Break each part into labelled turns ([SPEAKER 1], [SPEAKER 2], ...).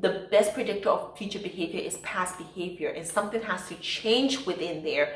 [SPEAKER 1] the best predictor of future behavior is past behavior, and something has to change within there.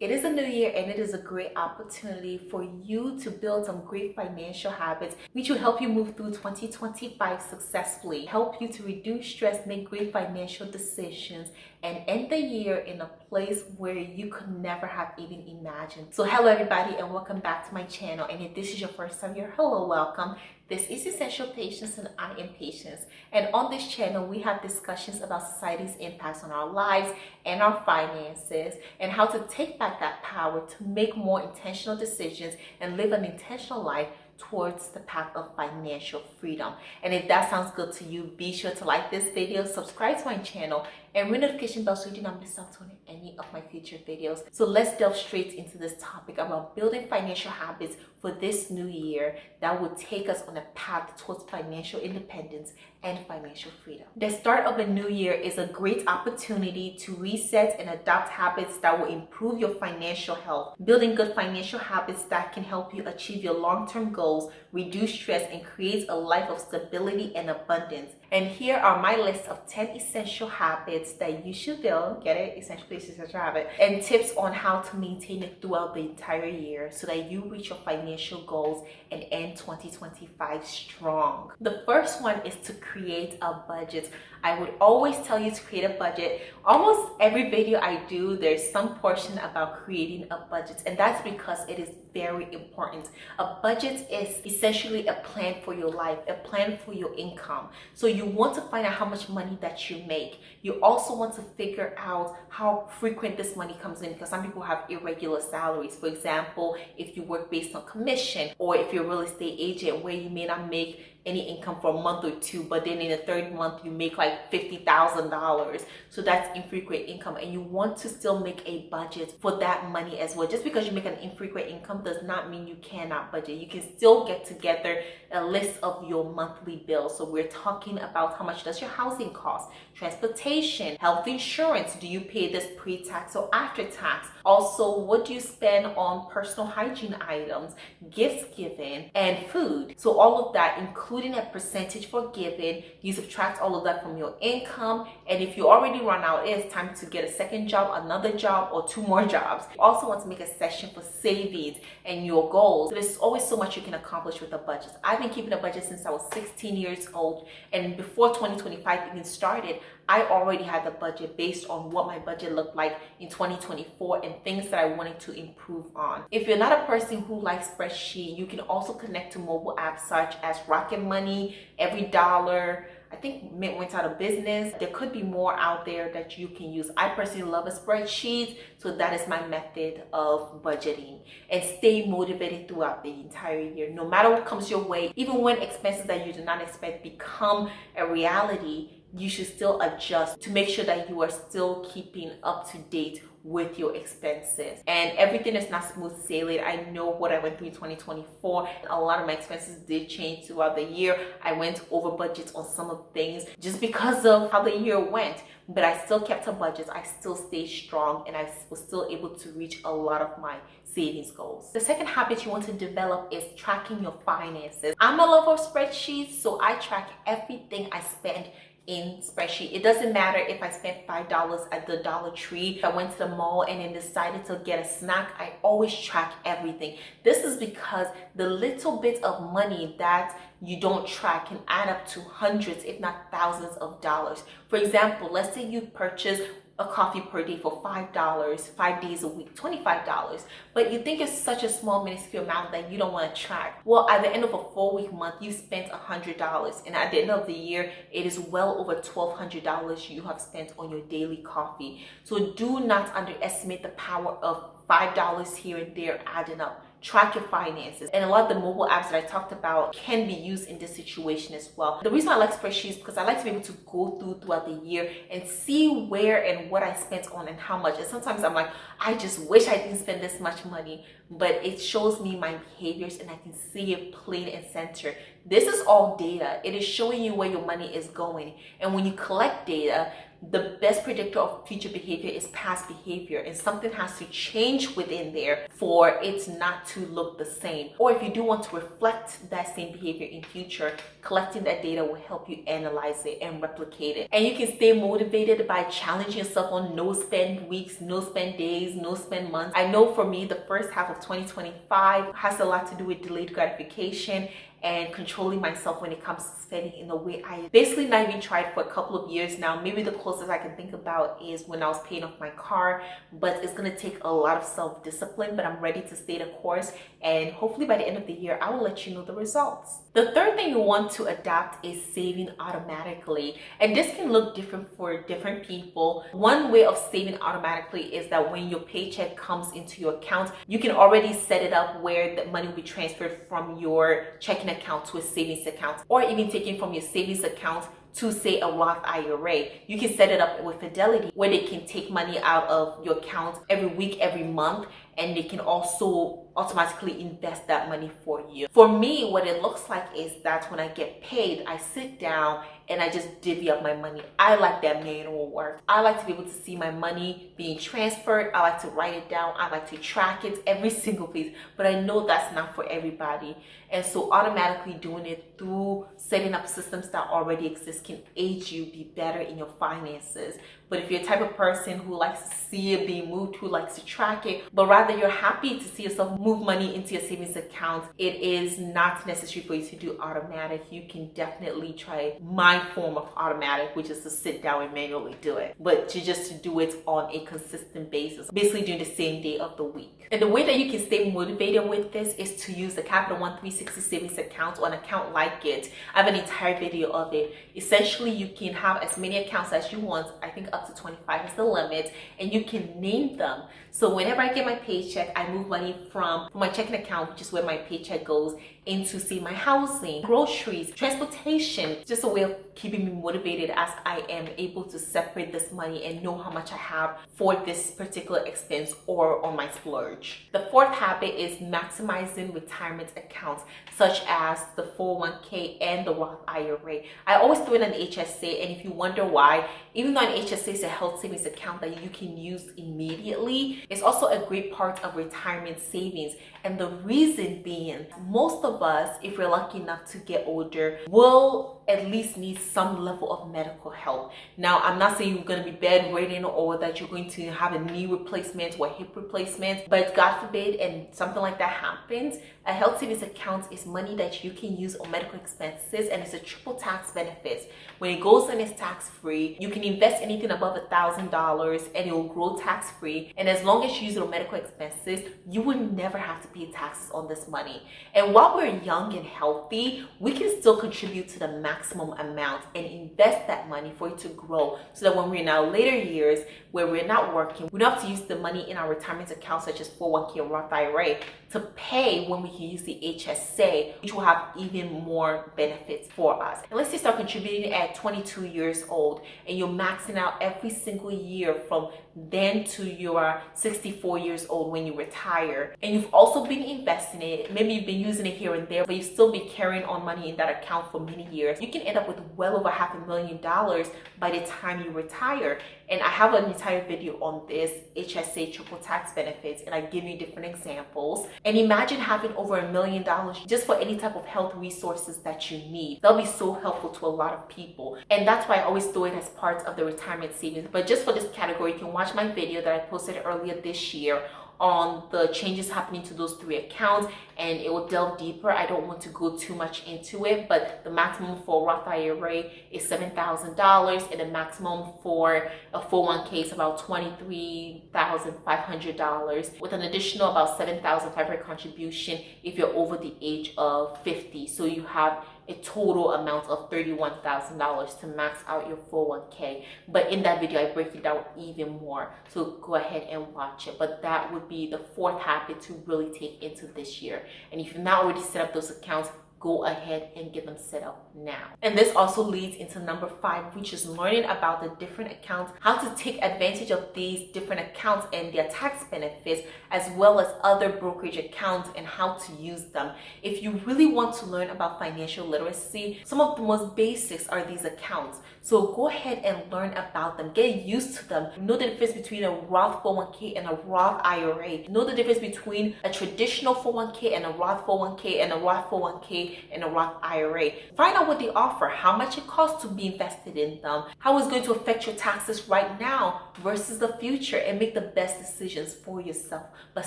[SPEAKER 1] It is a new year and it is a great opportunity for you to build some great financial habits which will help you move through 2025 successfully, help you to reduce stress, make great financial decisions, and end the year in a place where you could never have even imagined. So hello everybody and welcome back to my channel, and if this is your first time here, hello, welcome. This is Essential Patience and I am Patience, and on this channel we have discussions about society's impacts on our lives and our finances, and how to take back that power to make more intentional decisions and live an intentional life towards the path of financial freedom. And if that sounds good to you, be sure to like this video, subscribe to my channel, and ring the notification bell so you do not miss out on any of my future videos. So let's delve straight into this topic about building financial habits for this new year that will take us on a path towards financial independence and financial freedom. The start of a new year is a great opportunity to reset and adopt habits that will improve your financial health. Building good financial habits that can help you achieve your long-term goals, reduce stress, and create a life of stability and abundance. And here are my list of 10 essential habits that you should build. Get it? Essential habit. And tips on how to maintain it throughout the entire year so that you reach your financial goals and end 2025 strong. The first one is to create a budget. I would always tell you to create a budget. Almost every video I do, there's some portion about creating a budget, and that's because it is very important. A budget is essentially a plan for your life, a plan for your income. So you want to find out how much money that you make. You also want to figure out how frequent this money comes in, because some people have irregular salaries. For example, if you work based on commission, or if you're a real estate agent where you may not make any income for a month or two, but then in the third month you make like $50,000. So that's infrequent income, and you want to still make a budget for that money as well. Just because you make an infrequent income does not mean you cannot budget. You can still get together a list of your monthly bills. So we're talking about how much does your housing cost, transportation, health insurance, do you pay this pre-tax or after tax? Also, what do you spend on personal hygiene items, gifts given, and food? So all of that, including a percentage for giving, you subtract all of that from your income. And if you already run out, it's time to get a second job, another job, or 2 more jobs. You also want to make a section for savings and your goals. So there's always so much you can accomplish with a budget. I've been keeping a budget since I was 16 years old, and before 2025 even started, I already had the budget based on what my budget looked like in 2024 and things that I wanted to improve on. If you're not a person who likes spreadsheet, you can also connect to mobile apps such as Rocket Money, Every Dollar. I think Mint went out of business. There could be more out there that you can use. I personally love a spreadsheet, so that is my method of budgeting. And stay motivated throughout the entire year. No matter what comes your way, even when expenses that you did not expect become a reality, you should still adjust to make sure that you are still keeping up to date with your expenses. And everything is not smooth sailing. I know what I went through in 2024. A lot of my expenses did change throughout the year. I went over budgets on some of things just because of how the year went. But I still kept a budget. I still stayed strong, and I was still able to reach a lot of my savings goals. The second habit you want to develop is tracking your finances. I'm a lover of spreadsheets, so I track everything I spend in spreadsheet. It doesn't matter if I spent $5 at the Dollar Tree, if I went to the mall and then decided to get a snack, I always track everything. This is because the little bit of money that you don't track can add up to hundreds, if not thousands of dollars. For example, let's say you purchase a coffee per day for $5, 5 days a week, $25, but you think it's such a small minuscule amount that you don't want to track. Well, at the end of a 4-week month, you spent $100, and at the end of the year, it is well over $1,200 you have spent on your daily coffee. So do not underestimate the power of $5 here and there adding up. Track your finances, and a lot of the mobile apps that I talked about can be used in this situation as well. The reason I like spreadsheets is because I like to be able to go throughout the year and see where and what I spent on and how much. And sometimes I'm like, I just wish I didn't spend this much money, but it shows me my behaviors and I can see it plain and center. This is all data. It is showing you where your money is going, and when you collect data, the best predictor of future behavior is past behavior, and something has to change within there for it not to look the same. Or if you do want to reflect that same behavior in future, collecting that data will help you analyze it and replicate it. And you can stay motivated by challenging yourself on no spend weeks, no spend days, no spend months. I know for me, the first half of 2025 has a lot to do with delayed gratification and controlling myself when it comes to spending in a way I basically not even tried for a couple of years now. Maybe the closest I can think about is when I was paying off my car, but it's going to take a lot of self-discipline, but I'm ready to stay the course, and hopefully by the end of the year I will let you know the results. The third thing you want to adapt is saving automatically, and this can look different for different people. One way of saving automatically is that when your paycheck comes into your account, you can already set it up where the money will be transferred from your checking account to a savings account, or even taken from your savings account to, say, a Roth IRA. You can set it up with Fidelity where they can take money out of your account every week, every month, and they can also automatically invest that money for you. For me, what it looks like is that when I get paid, I sit down and I just divvy up my money. I like that manual work. I like to be able to see my money being transferred. I like to write it down. I like to track it every single piece, but I know that's not for everybody. And so automatically doing it through setting up systems that already exist can aid you be better in your finances. But if you're the type of person who likes to see it being moved, who likes to track it, but rather you're happy to see yourself move money into your savings account, it is not necessary for you to do automatic. You can definitely try my form of automatic, which is to sit down and manually do it, but to do it on a consistent basis, basically during the same day of the week. And the way that you can stay motivated with this is to use the Capital One 360 savings account or an account like it. I have an entire video of it. Essentially, you can have as many accounts as you want. I think up to 25 is the limit, and you can name them. So whenever I get my paycheck, I move money from my checking account, which is where my paycheck goes, into, say, my housing, groceries, transportation. Just a way of keeping me motivated as I am able to separate this money and know how much I have for this particular expense or on my splurge. The fourth habit is maximizing retirement accounts, such as the 401k and the Roth IRA. I always do it on HSA, and if you wonder why, even though an HSA is a health savings account that you can use immediately, it's also a great part of retirement savings. And the reason being, most of us, if we're lucky enough to get older, will at least need some level of medical help. Now, I'm not saying you're going to be bedridden or that you're going to have a knee replacement or a hip replacement, but God forbid, and something like that happens, a health savings account is money that you can use on medical expenses, and it's a triple tax benefit. When it goes and it's tax free, you can invest anything above $1,000 and it will grow tax free. And as long as you use it on medical expenses, you will never have to pay taxes on this money. And while we're young and healthy, we can still contribute to the maximum amount and invest that money for it to grow, so that when we're in our later years where we're not working, we don't have to use the money in our retirement accounts such as 401k or Roth IRA to pay when we can use the HSA, which will have even more benefits for us. And let's say start contributing at 22 years old and you're maxing out every single year from then to your 64 years old when you retire, and you've also been investing it. Maybe you've been using it here and there, but you still be carrying on money in that account for many years. You can end up with well over $500,000 by the time you retire. And I have an entire video on this HSA triple tax benefits, and I give you different examples. And imagine having over $1 million just for any type of health resources that you need. That'll be so helpful to a lot of people. And that's why I always do it as part of the retirement savings. But just for this category, you can watch my video that I posted earlier this year on the changes happening to those three accounts, and it will delve deeper. I don't want to go too much into it, but the maximum for Roth IRA is $7,000, and the maximum for a 401k is about $23,500, with an additional about $7,500 contribution if you're over the age of 50. So you have a total amount of $31,000 to max out your 401k. But in that video, I break it down even more. So go ahead and watch it. But that would be the fourth habit to really take into this year. And if you've not already set up those accounts, go go ahead and get them set up now. And this also leads into number 5, which is learning about the different accounts, how to take advantage of these different accounts and their tax benefits, as well as other brokerage accounts and how to use them. If you really want to learn about financial literacy, some of the most basics are these accounts. So go ahead and learn about them, get used to them. Know the difference between a Roth 401k and a Roth IRA. Know the difference between a traditional 401k and a Roth 401k and a Roth 401k and a Roth IRA. Find out what they offer, how much it costs to be invested in them, how it's going to affect your taxes right now versus the future, and make the best decisions for yourself. But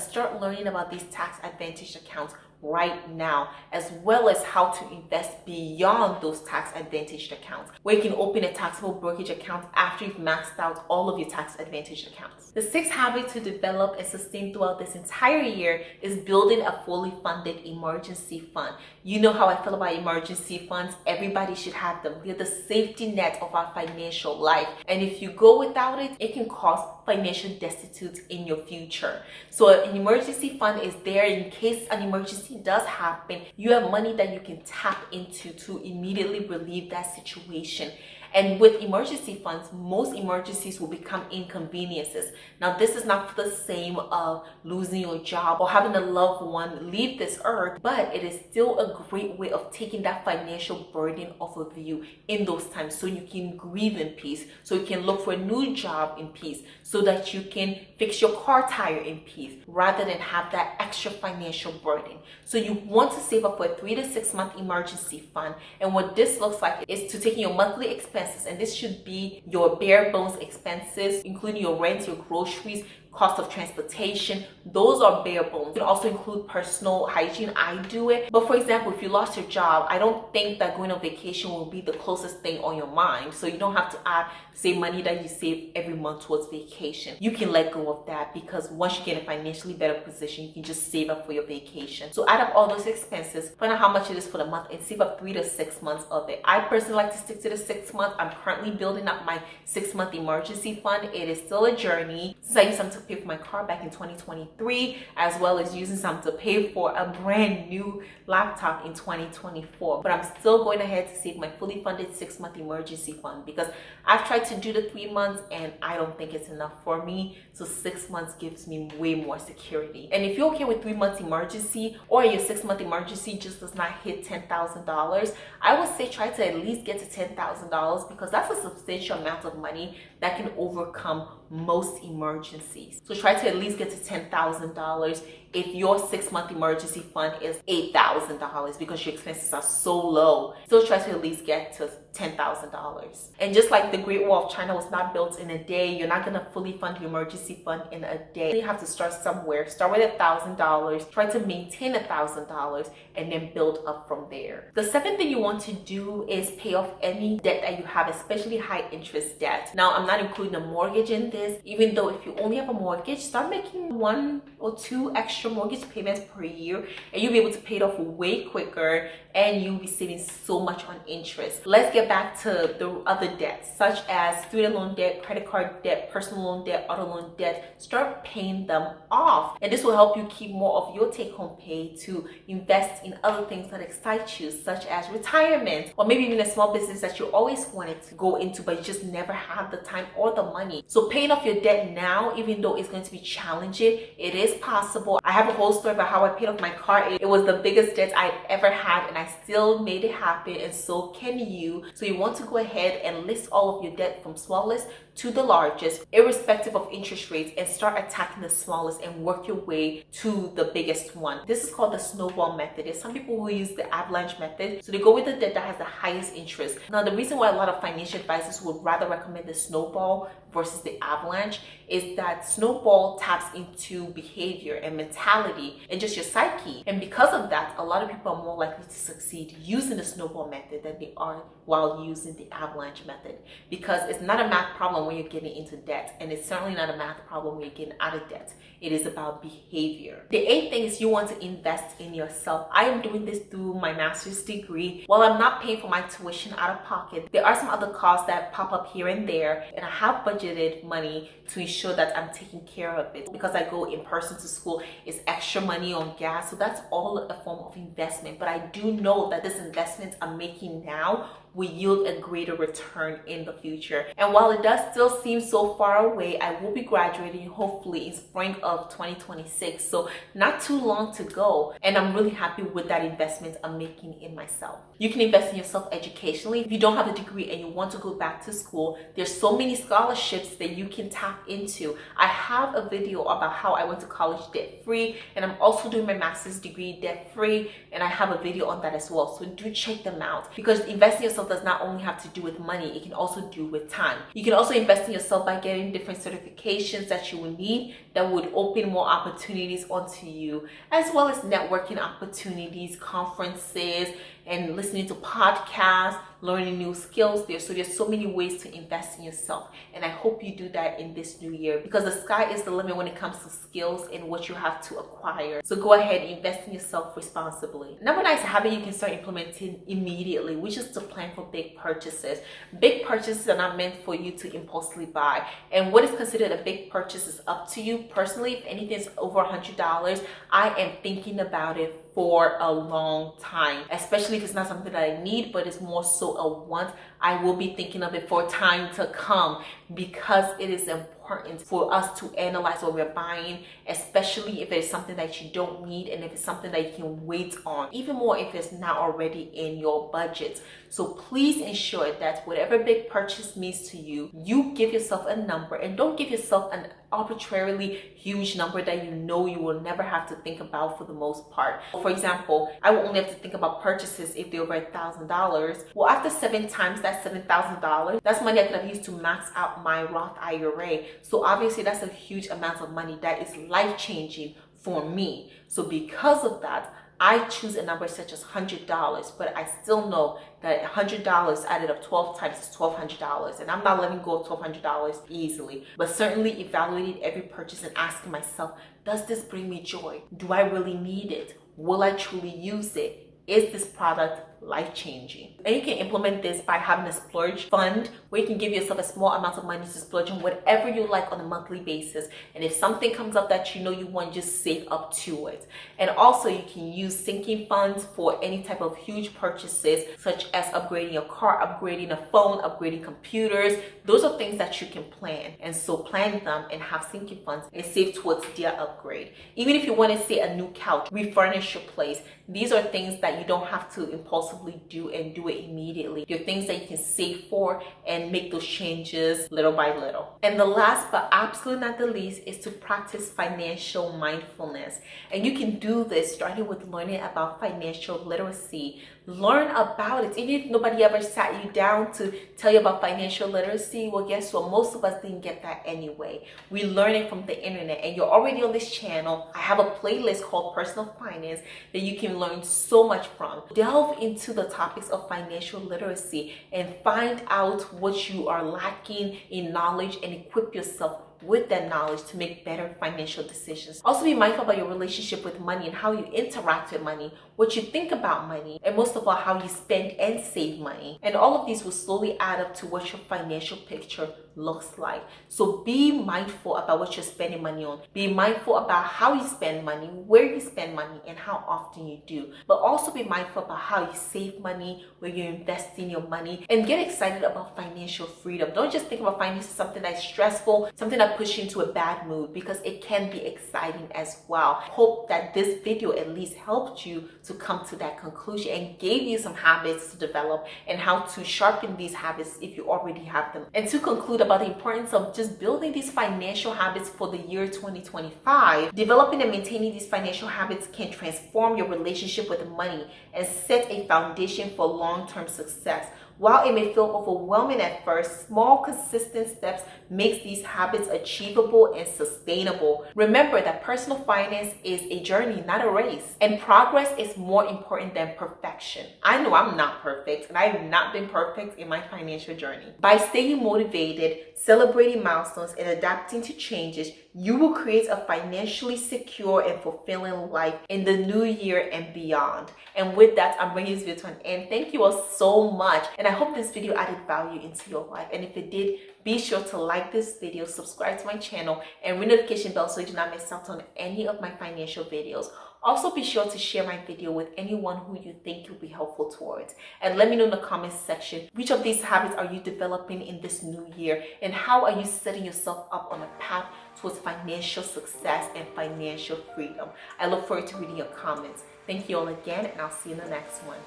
[SPEAKER 1] start learning about these tax advantage accounts right now, as well as how to invest beyond those tax advantaged accounts, where you can open a taxable brokerage account after you've maxed out all of your tax advantaged accounts. The 6th habit to develop and sustain throughout this entire year is building a fully funded emergency fund. You know how I feel about emergency funds. Everybody should have them. They're the safety net of our financial life. And if you go without it, it can cause financial destitute in your future. So an emergency fund is there in case an emergency does happen. You have money that you can tap into to immediately relieve that situation. And with emergency funds, most emergencies will become inconveniences. Now, this is not for the same of losing your job or having a loved one leave this earth, but it is still a great way of taking that financial burden off of you in those times, so you can grieve in peace, so you can look for a new job in peace, so that you can fix your car tire in peace, rather than have that extra financial burden. So you want to save up for a 3 to 6 month emergency fund. And what this looks like is to taking your monthly expenses, and this should be your bare bones expenses, including your rent, your groceries, cost of transportation. Those are bare bones. You can also include personal hygiene. I do it. But for example, if you lost your job, I don't think that going on vacation will be the closest thing on your mind. So you don't have to add, say, money that you save every month towards vacation. You can let go of that, because once you get in a financially better position, you can just save up for your vacation. So add up all those expenses, find out how much it is for the month, and save up 3 to 6 months of it. I personally like to stick to the 6 months. I'm currently building up my 6 month emergency fund. It is still a journey. Since I used some to pay for my car back in 2023, as well as using some to pay for a brand new laptop in 2024. But I'm still going ahead to save my fully funded 6 month emergency fund, because I've tried to do the 3 months and I don't think it's enough for me. So 6 months gives me way more security. And if you're okay with 3 months emergency, or your 6 month emergency just does not hit $10,000, I would say try to at least get to $10,000, because that's a substantial amount of money that can overcome most emergencies. So try to at least get to $10,000 if your 6 month emergency fund is $8,000, because your expenses are so low. Still try to at least get to $10,000. And just like the Great Wall of China was not built in a day, you're not gonna fully fund your emergency fund in a day. You have to start somewhere. Start with $1,000, try to maintain $1,000, and then build up from there. The 7th thing you want to do is pay off any debt that you have, especially high interest debt. Now, I'm not including a mortgage in this, even though if you only have a mortgage, start making 1 or 2 extra mortgage payments per year, and you'll be able to pay it off way quicker, and you'll be saving so much on interest. Let's get back to the other debts, such as student loan debt, credit card debt, personal loan debt, auto loan debt. Start paying them off, and this will help you keep more of your take-home pay to invest in other things that excite you, such as retirement, or maybe even a small business that you always wanted to go into, but you just never had the time or the money. So paying off your debt now, even though it's going to be challenging, it is possible. I have a whole story about how I paid off my car. It was the biggest debt I've ever had, and I still made it happen, and so can you. So you want to go ahead and list all of your debt from smallest to the largest, irrespective of interest rates, and start attacking the smallest and work your way to the biggest one. This is called the snowball method. There's some people who use the avalanche method, so they go with the debt that has the highest interest. Now, the reason why a lot of financial advisors would rather recommend the snowball versus the avalanche is that snowball taps into behavior and mentality and just your psyche. And because of that, a lot of people are more likely to succeed using the snowball method than they are while using the avalanche method, because it's not a math problem when you're getting into debt, and it's certainly not a math problem when you're getting out of debt. It is about behavior. The 8th thing is you want to invest in yourself. I am doing this through my master's degree. While I'm not paying for my tuition out of pocket, there are some other costs that pop up here and there, and I have budgeted budgeted money to ensure that I'm taking care of it. Because I go in person to school, it's extra money on gas. So that's all a form of investment. But I do know that this investment I'm making now will yield a greater return in the future. And while it does still seem so far away, I will be graduating hopefully in spring of 2026. So not too long to go. And I'm really happy with that investment I'm making in myself. You can invest in yourself educationally. If you don't have a degree and you want to go back to school, there's so many scholarships that you can tap into. I have a video about how I went to college debt free, and I'm also doing my master's degree debt free, and I have a video on that as well. So do check them out, because investing in yourself does not only have to do with money, it can also do with time. You can also invest in yourself by getting different certifications that you will need that would open more opportunities onto you, as well as networking opportunities, conferences, and listening to podcasts, learning new skills there. So there's so many ways to invest in yourself, and I hope you do that in this new year, because the sky is the limit when it comes to skills and what you have to acquire. So go ahead and invest in yourself responsibly. Number 9 is a habit you can start implementing immediately, which is to plan for big purchases. Big purchases are not meant for you to impulsively buy, and what is considered a big purchase is up to you. Personally, if anything is over $100, I am thinking about it for a long time, especially if it's not something that I need, but it's more so a want. I will be thinking of it for time to come, because it is important for us to analyze what we're buying, especially if it's something that you don't need and if it's something that you can wait on, even more if it's not already in your budget. So please ensure that whatever big purchase means to you, you give yourself a number, and don't give yourself an arbitrarily huge number that you know you will never have to think about for the most part. For example, I will only have to think about purchases if they're over $1,000. Well, after 7 times that $7,000, that's money I could have used to max out my Roth IRA. So obviously that's a huge amount of money that is life-changing for me. So because of that, I choose a number such as $100, but I still know that $100 added up 12 times is $1,200, and I'm not letting go of $1,200 easily. But certainly evaluating every purchase and asking myself, does this bring me joy? Do I really need it? Will I truly use it? Is this product life-changing? And you can implement this by having a splurge fund where you can give yourself a small amount of money to splurge on whatever you like on a monthly basis. And if something comes up that you know you want, just save up to it. And also you can use sinking funds for any type of huge purchases, such as upgrading your car, upgrading a phone, upgrading computers. Those are things that you can plan. And so plan them and have sinking funds and save towards their upgrade. Even if you want to say a new couch, refurnish your place, these are things that you don't have to impulsively do and do it immediately. They're things that you can save for and make those changes little by little. And the last but absolutely not the least is to practice financial mindfulness. And you can do this starting with learning about financial literacy. Learn about it. Even if nobody ever sat you down to tell you about financial literacy, well, guess what? Most of us didn't get that anyway. We learn it from the internet, and you're already on this channel. I have a playlist called Personal Finance that you can learn so much from. Delve into the topics of financial literacy and find out what you are lacking in knowledge and equip yourself with that knowledge to make better financial decisions. Also be mindful about your relationship with money and how you interact with money, what you think about money, and most of all, how you spend and save money. And all of these will slowly add up to what your financial picture looks like. So be mindful about what you're spending money on. Be mindful about how you spend money, where you spend money, and how often you do. But also be mindful about how you save money, where you're investing your money, and get excited about financial freedom. Don't just think about finance as something that's stressful, something that pushes you into a bad mood, because it can be exciting as well. Hope that this video at least helped you to come to that conclusion and gave you some habits to develop and how to sharpen these habits if you already have them. And to conclude about the importance of just building these financial habits for the year 2025, developing and maintaining these financial habits can transform your relationship with money and set a foundation for long-term success. While it may feel overwhelming at first, small, consistent steps makes these habits achievable and sustainable. Remember that personal finance is a journey, not a race, and progress is more important than perfection. I know I'm not perfect, and I have not been perfect in my financial journey. By staying motivated, celebrating milestones, and adapting to changes, you will create a financially secure and fulfilling life in the new year and beyond. And with that, I'm bringing this video to an end. Thank you all so much. And I hope this video added value into your life. And if it did, be sure to like this video, subscribe to my channel, and ring the notification bell so you do not miss out on any of my financial videos. Also, be sure to share my video with anyone who you think will be helpful towards. And let me know in the comments section, which of these habits are you developing in this new year? And how are you setting yourself up on a path towards financial success and financial freedom? I look forward to reading your comments. Thank you all again, and I'll see you in the next one.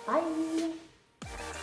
[SPEAKER 1] Bye.